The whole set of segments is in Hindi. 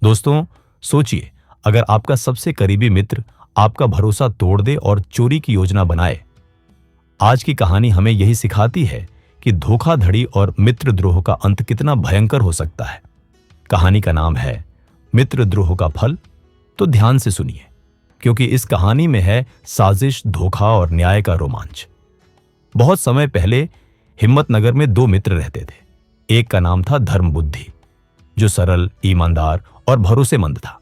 दोस्तों, सोचिए, अगर आपका सबसे करीबी मित्र आपका भरोसा तोड़ दे और चोरी की योजना बनाए। आज की कहानी हमें यही सिखाती है कि धोखाधड़ी और मित्रद्रोह का अंत कितना भयंकर हो सकता है। कहानी का नाम है मित्रद्रोह का फल। तो ध्यान से सुनिए, क्योंकि इस कहानी में है साजिश, धोखा और न्याय का रोमांच। बहुत समय पहले हिम्मतनगर में दो मित्र रहते थे। एक का नाम था धर्मबुद्धि, जो सरल, ईमानदार और भरोसेमंद था।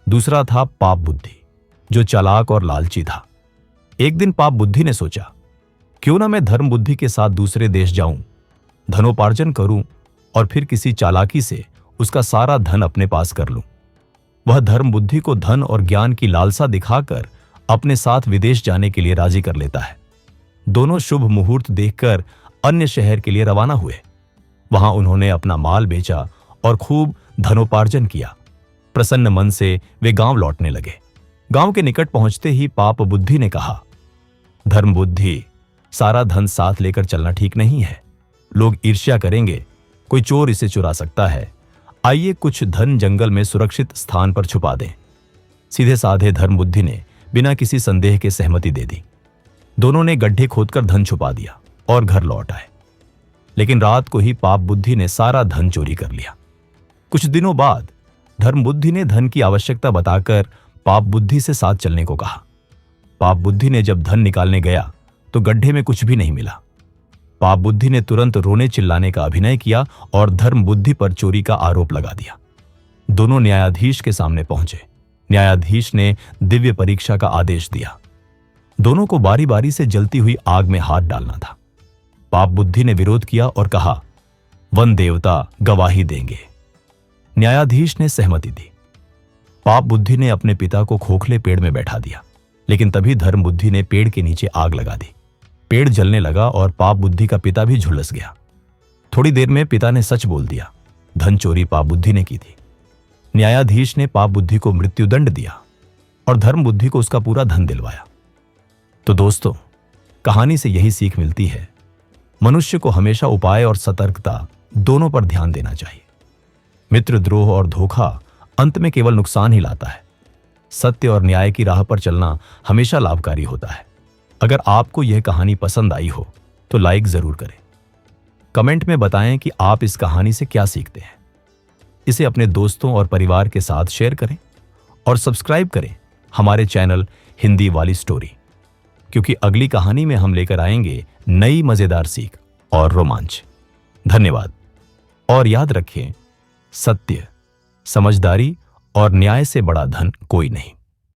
दूसरा था पाप बुद्धि, जो चालाक और लालची था। एक दिन पाप बुद्धि ने सोचा, क्यों ना मैं धर्म बुद्धि के साथ दूसरे देश जाऊं, धनोपार्जन करूं और फिर किसी चालाकी से उसका सारा धन अपने पास कर लूं। वह धर्म बुद्धि को धन और ज्ञान की लालसा दिखाकर अपने साथ विदेश जाने के लिए राजी कर लेता है। दोनों शुभ मुहूर्त देखकर अन्य शहर के लिए रवाना हुए। वहां उन्होंने अपना माल बेचा और खूब धनोपार्जन किया। प्रसन्न मन से वे गांव लौटने लगे। गांव के निकट पहुंचते ही पाप बुद्धि ने कहा, धर्म बुद्धि, सारा धन साथ लेकर चलना ठीक नहीं है। लोग ईर्ष्या करेंगे, कोई चोर इसे चुरा सकता है। आइए कुछ धन जंगल में सुरक्षित स्थान पर छुपा दें। सीधे साधे धर्म बुद्धि ने बिना किसी संदेह के सहमति दे दी। दोनों ने गड्ढे खोदकर धन छुपा दिया और घर लौट आए। लेकिन रात को ही पाप बुद्धि ने सारा धन चोरी कर लिया। कुछ दिनों बाद धर्म बुद्धि ने धन की आवश्यकता बताकर पाप बुद्धि से साथ चलने को कहा। पाप बुद्धि ने जब धन निकालने गया तो गड्ढे में कुछ भी नहीं मिला। पाप बुद्धि ने तुरंत रोने चिल्लाने का अभिनय किया और धर्म बुद्धि पर चोरी का आरोप लगा दिया। दोनों न्यायाधीश के सामने पहुंचे। न्यायाधीश ने दिव्य परीक्षा का आदेश दिया। दोनों को बारी बारी से जलती हुई आग में हाथ डालना था। पाप बुद्धि ने विरोध किया और कहा, वन देवता गवाही देंगे। न्यायाधीश ने सहमति दी। पाप बुद्धि ने अपने पिता को खोखले पेड़ में बैठा दिया, लेकिन तभी धर्म बुद्धि ने पेड़ के नीचे आग लगा दी। पेड़ जलने लगा और पाप बुद्धि का पिता भी झुलस गया। थोड़ी देर में पिता ने सच बोल दिया, धन चोरी पाप बुद्धि ने की थी। न्यायाधीश ने पाप बुद्धि को मृत्युदंड दिया और धर्म बुद्धि को उसका पूरा धन दिलवाया। तो दोस्तों, कहानी से यही सीख मिलती है, मनुष्य को हमेशा उपाय और सतर्कता दोनों पर ध्यान देना चाहिए। मित्रद्रोह और धोखा अंत में केवल नुकसान ही लाता है। सत्य और न्याय की राह पर चलना हमेशा लाभकारी होता है। अगर आपको यह कहानी पसंद आई हो तो लाइक जरूर करें। कमेंट में बताएं कि आप इस कहानी से क्या सीखते हैं। इसे अपने दोस्तों और परिवार के साथ शेयर करें और सब्सक्राइब करें हमारे चैनल हिंदी वाली स्टोरी, क्योंकि अगली कहानी में हम लेकर आएंगे नई मजेदार सीख और रोमांच। धन्यवाद और याद रखें, सत्य, समझदारी और न्याय से बड़ा धन कोई नहीं।